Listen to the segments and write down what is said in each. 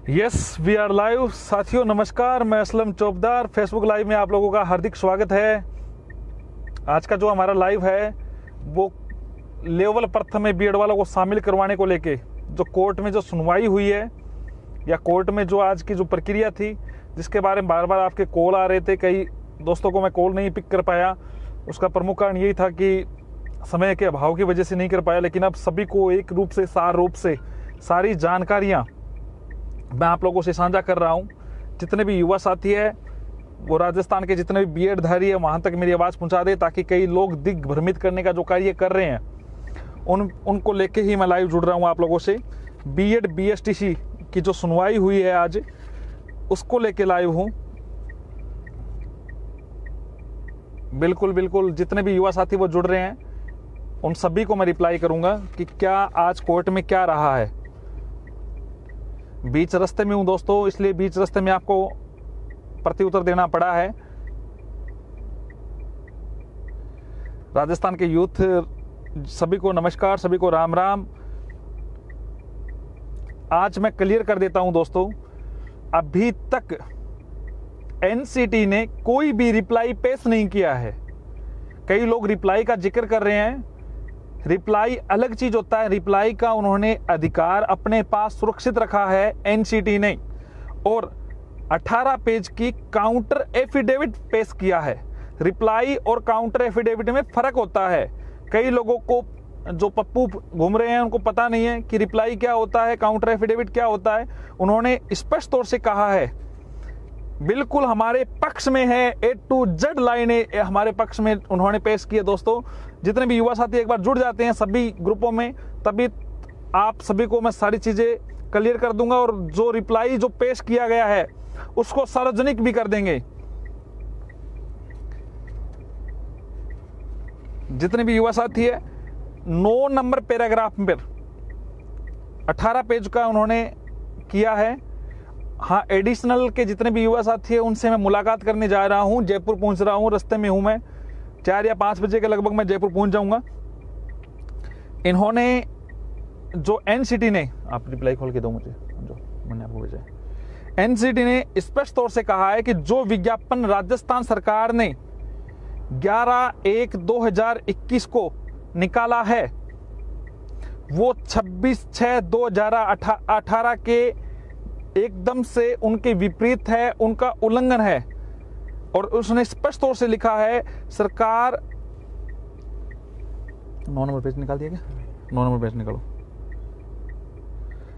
Yes we are live. साथियों नमस्कार, मैं असलम चौबदार। फेसबुक लाइव में आप लोगों का हार्दिक स्वागत है। आज का जो हमारा लाइव है वो लेवल प्रथम में बीएड वालों को शामिल करवाने को लेके जो कोर्ट में जो सुनवाई हुई है या कोर्ट में जो आज की जो प्रक्रिया थी, जिसके बारे में बार बार आपके कॉल आ रहे थे, कई दोस्तों को मैं कॉल नहीं पिक कर पाया। उसका प्रमुख कारण यही था कि समय के अभाव की वजह से नहीं कर पाया। लेकिन अब सभी को एक रूप से सार रूप से सारी जानकारियाँ मैं आप लोगों से साझा कर रहा हूँ। जितने भी युवा साथी है वो राजस्थान के जितने भी बीएड धारी है वहाँ तक मेरी आवाज़ पहुँचा दे, ताकि कई लोग दिग्भ्रमित करने का जो कार्य कर रहे हैं उनको लेके ही मैं लाइव जुड़ रहा हूँ आप लोगों से। बीएड बीएसटीसी की जो सुनवाई हुई है आज, उसको लेके लाइव हूँ। बिल्कुल बिल्कुल जितने भी युवा साथी वो जुड़ रहे हैं उन सभी को मैं रिप्लाई करूँगा कि क्या आज कोर्ट में क्या रहा है। बीच रास्ते में हूँ दोस्तों, इसलिए बीच रास्ते में आपको प्रत्युत्तर देना पड़ा है। राजस्थान के यूथ सभी को नमस्कार, सभी को राम राम। आज मैं क्लियर कर देता हूं दोस्तों, अभी तक एनसीटी ने कोई भी रिप्लाई पेश नहीं किया है। कई लोग रिप्लाई का जिक्र कर रहे हैं, रिप्लाई अलग चीज होता है। रिप्लाई का उन्होंने अधिकार अपने पास सुरक्षित रखा है एनसीटी ने, और 18 पेज की काउंटर एफिडेविट पेश किया है। रिप्लाई और काउंटर एफिडेविट में फर्क होता है। कई लोगों को जो पप्पू घूम रहे हैं उनको पता नहीं है कि रिप्लाई क्या होता है, काउंटर एफिडेविट क्या होता है। उन्होंने स्पष्ट तौर से कहा है, बिल्कुल हमारे पक्ष में है, ए टू जेड लाइनें हमारे पक्ष में उन्होंने पेश किए। दोस्तों जितने भी युवा साथी एक बार जुड़ जाते हैं सभी ग्रुपों में, तभी आप सभी को मैं सारी चीजें क्लियर कर दूंगा, और जो रिप्लाई जो पेश किया गया है उसको सार्वजनिक भी कर देंगे। जितने भी युवा साथी है 9 नंबर पैराग्राफ पर 18 पेज का उन्होंने किया है। हाँ, एडिशनल के जितने भी युवा साथी है उनसे मैं मुलाकात करने जा रहा हूँ। जयपुर पहुंच रहा हूँ, रास्ते में हूँ मैं। 4 या 5 बजे के लगभग मैं जयपुर पहुंच जाऊंगा। इन्होंने जो एनसीटी ने, आप रिप्लाई खोल के दो मुझे जो मैंने आपको भेजा है। एनसीटी ने स्पष्ट तौर से कहा है कि जो विज्ञापन राजस्थान सरकार ने 11/1/2021 को निकाला है वो 26/6/2018 के एकदम से उनके विपरीत है, उनका उल्लंघन है। और उसने स्पष्ट तौर से लिखा है, सरकार 9 नंबर पेज निकाल दिया क्या? 9 नंबर पेज निकालो।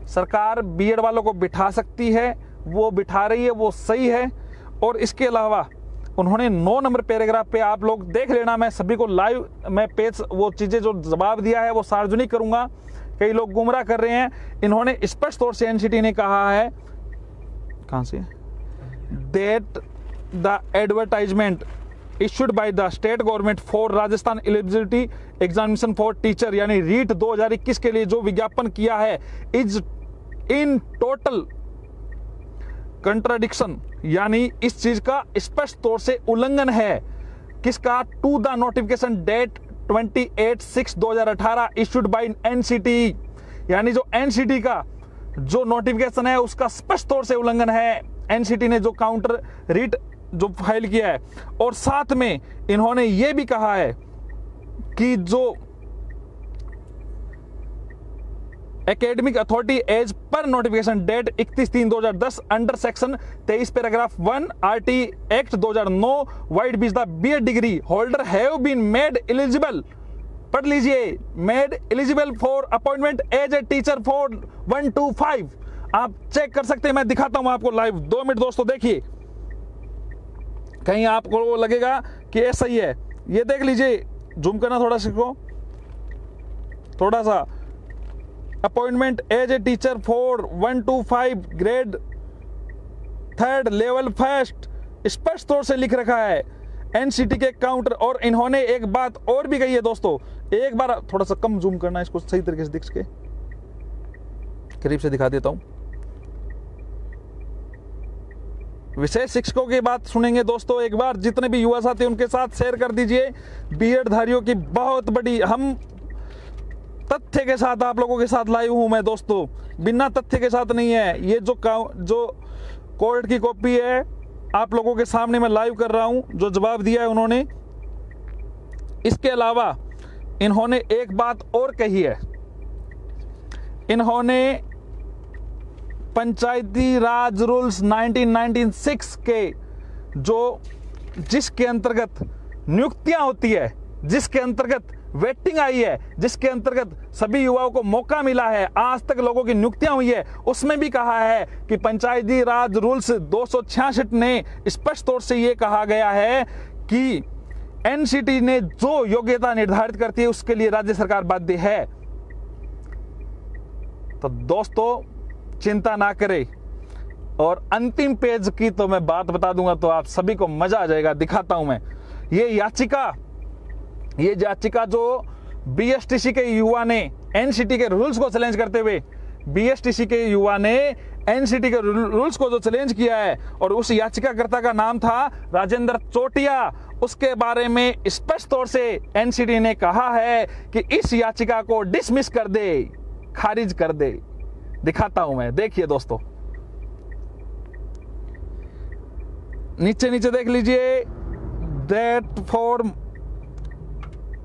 सरकार बीएड वालों को बिठा सकती है, वो बिठा रही है, वो सही है। और इसके अलावा उन्होंने 9 नंबर पैराग्राफ पे आप लोग देख लेना, मैं सभी को लाइव मैं पेज वो चीजें जो जवाब दिया है वो सार्वजनिक करूंगा। कई लोग गुमराह कर रहे हैं। इन्होंने स्पष्ट तौर से एनसीटी ने कहा है, कहां से, that the advertisement issued by the state government for Rajasthan eligibility examination for teacher यानी रीट 2021 के लिए जो विज्ञापन किया है इज इन टोटल कंट्राडिक्शन, यानी इस चीज का स्पष्ट तौर से उल्लंघन है। किसका? To the notification date 28/6/2018 issued by NCT, यानी जो एनसीटी का जो नोटिफिकेशन है उसका स्पष्ट तौर से उल्लंघन है। एनसीटी ने जो काउंटर रीट जो फाइल किया है, और साथ में इन्होंने ये भी कहा है कि जो academic authority as per notification date 31/3/2010 under section 23 paragraph 1 RT act 2009 vide which the BEd degree holder have been made eligible, पढ़ लीजिए, made eligible for appointment as a teacher for 1 to 5। आप चेक कर सकते हैं, मैं दिखाता हूं आपको लाइव। 2 मिनट दोस्तों देखिए, कहीं आपको लगेगा कि ऐसा ही है। ये देख लीजिए, जूम करना थोड़ा सीखो, थोड़ा सा। Appointment as a teacher for 1 to 5 grade 3rd level 1st, स्पष्ट तौर से लिख रखा है एनसीटी के काउंटर। और इन्होंने एक बात और भी कही है दोस्तों, एक बार थोड़ा सा कम जूम करना, इसको सही तरीके से दिख सके, करीब से दिखा देता हूं। विशेष शिक्षकों की बात सुनेंगे दोस्तों एक बार, जितने भी युवा साथी उनके साथ शेयर कर दीजिए। बीएड धारियों की बहुत बड़ी, हम तथ्य के साथ आप लोगों के साथ लाइव हूं मैं दोस्तों, बिना तथ्य के साथ नहीं है। ये जो कोर्ट की कॉपी है आप लोगों के सामने मैं लाइव कर रहा हूं, जो जवाब दिया है उन्होंने। इसके अलावा इन्होंने एक बात और कही है, इन्होंने पंचायती राज रूल्स 1996 के जिसके अंतर्गत नियुक्तियां होती है, जिसके अंतर्गत वेटिंग आई है, जिसके अंतर्गत सभी युवाओं को मौका मिला है, आज तक लोगों की नियुक्तियां हुई है, उसमें भी कहा है कि पंचायती राज रूल्स 266 ने स्पष्ट तौर से यह कहा गया है कि एनसीटी ने जो योग्यता निर्धारित करती है उसके लिए राज्य सरकार बाध्य है। तो दोस्तों चिंता ना करें, और अंतिम पेज की तो मैं बात बता दूंगा तो आप सभी को मजा आ जाएगा। दिखाता हूं मैं ये याचिका जो बीएसटीसी के युवा ने एनसीटी के रूल्स को चैलेंज करते हुए, बीएसटीसी के युवा ने एनसीटी के रूल्स को जो चैलेंज किया है, और उस याचिकाकर्ता का नाम था राजेंद्र चोटिया, उसके बारे में स्पष्ट तौर से एनसीटी ने कहा है कि इस याचिका को डिसमिस कर दे, खारिज कर दे। दिखाता हूं मैं, देखिए दोस्तों, नीचे देख लीजिए। That for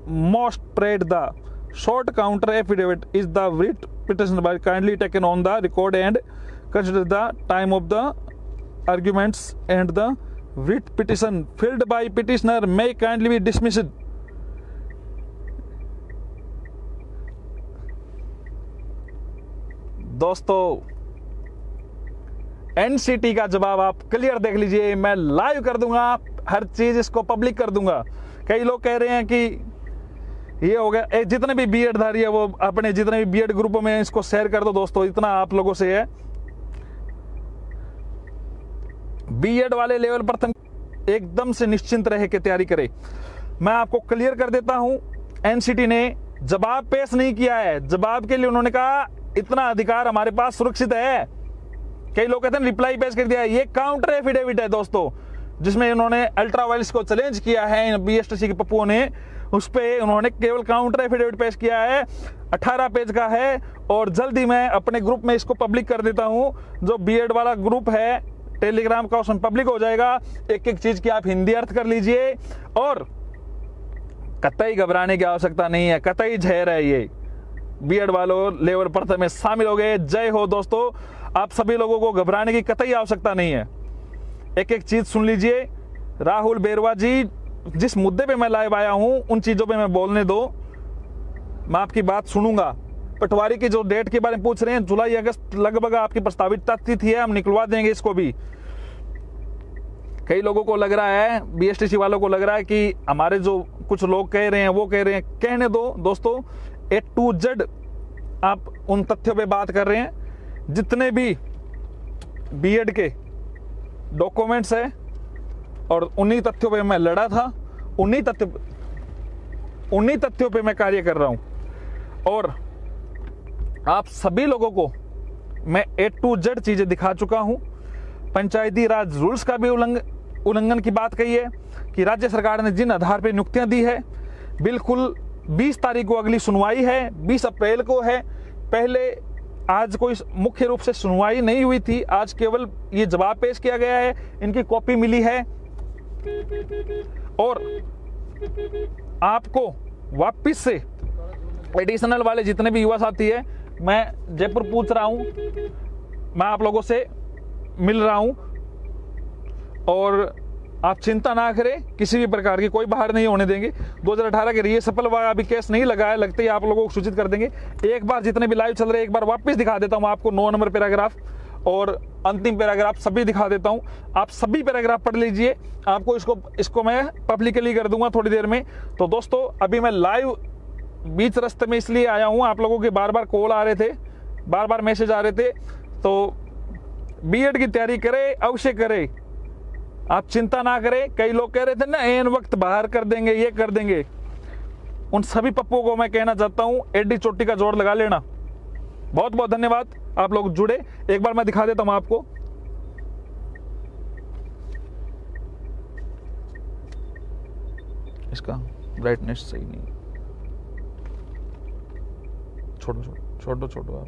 most prayed the short counter affidavit is the writ petition by kindly taken on the record and consider the time of the arguments and the writ petition filled by petitioner may kindly be dismissed. दोस्तों NCT का जवाब आप clear देख लीजिए, मैं live कर दूंगा, हर चीज इसको पब्लिक कर दूंगा। कई लोग कह रहे हैं कि ये हो गया, जितने भी बीएड धारी है वो अपने जितने भी बीएड ग्रुपों में इसको शेयर कर दो दोस्तों, इतना आप लोगों से है। बीएड वाले लेवल पर तुम एकदम से निश्चिंत रह के तैयारी करें। मैं आपको क्लियर कर देता हूं, एनसीटी ने जवाब पेश नहीं किया है, जवाब के लिए उन्होंने कहा इतना अधिकार हमारे पास सुरक्षित है। कई लोग कहते हैं रिप्लाई पेश कर दिया है, ये काउंटर एफिडेविट है दोस्तों, जिसमें उन्होंने अल्ट्रा वायलेंस को चैलेंज किया है बीएसटीसी के पप्पुओं ने, उस पे उन्होंने केवल काउंटर एफिडेविट पेश किया है, 18 पेज का है, और जल्दी मैं अपने ग्रुप में इसको पब्लिक कर देता हूं। जो बीएड वाला ग्रुप है टेलीग्राम का, उसमें पब्लिक हो जाएगा। एक एक चीज की आप हिंदी अर्थ कर लीजिए, और कतई घबराने की आवश्यकता नहीं है, कतई जहर है ये। बीएड वालों लेवल पर में शामिल हो गए, जय हो दोस्तों। आप सभी लोगों को घबराने की कतई आवश्यकता नहीं है। एक एक चीज सुन लीजिए। राहुल बेरवा जी, जिस मुद्दे पे मैं लाइव आया हूं उन चीजों पे मैं बोलने दो, मैं आपकी बात सुनूंगा। पटवारी की जो डेट के बारे में पूछ रहे हैं, जुलाई अगस्त लगभग आपकी प्रस्तावित तिथि है, हम निकलवा देंगे इसको भी। कई लोगों को लग रहा है, बीएसटीसी वालों को लग रहा है कि हमारे जो कुछ लोग कह रहे हैं वो कह रहे हैं, कहने दो दोस्तों। A to Z आप उन तथ्यों पे बात कर रहे हैं, जितने भी बीएड के डॉक्यूमेंट्स है, और उन्हीं तथ्यों पे मैं लड़ा था, उन्हीं तथ्यों पे मैं कार्य कर रहा हूं। और आप सभी लोगों को मैं A to Z चीजें दिखा चुका हूं। पंचायती राज रूल्स का भी उल्लंघन की बात कही है कि राज्य सरकार ने जिन आधार पर नियुक्तियां दी है, बिल्कुल 20 तारीख को अगली सुनवाई है, 20 अप्रैल को है। पहले आज कोई मुख्य रूप से सुनवाई नहीं हुई थी, आज केवल ये जवाब पेश किया गया है, इनकी कॉपी मिली है। और आपको वापिस से एडिशनल वाले जितने भी युवा साथी है, मैं जयपुर पूछ रहा हूं, मैं आप लोगों से मिल रहा हूं, और आप चिंता ना करें, किसी भी प्रकार की कोई बाहर नहीं होने देंगे। 2018 के लिए सफल अभी केस नहीं लगा है, लगते ही आप लोगों को सूचित कर देंगे। एक बार जितने भी लाइव चल रहे हैं, एक बार वापस दिखा देता हूं आपको 9 नंबर पैराग्राफ और अंतिम पैराग्राफ सभी दिखा देता हूं। आप सभी पैराग्राफ पढ़ लीजिए, आपको इसको मैं पब्लिकली कर दूंगा थोड़ी देर में। तो दोस्तों अभी मैं लाइव बीच रास्ते में इसलिए आया हूं, आप लोगों के बार बार कॉल आ रहे थे, बार बार मैसेज आ रहे थे। तो बीएड की तैयारी करें, अवश्य करें, आप चिंता ना करें। कई लोग कह रहे थे ना एन वक्त बाहर कर देंगे, ये कर देंगे, उन सभी पप्पुओं को मैं कहना चाहता हूं, एडी चोटी का जोड़ लगा लेना। बहुत बहुत धन्यवाद, आप लोग जुड़े। एक बार मैं दिखा देता हूं आपको, इसका ब्राइटनेस सही नहीं। छोड़ो आप।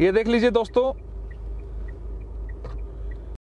ये देख लीजिए दोस्तों,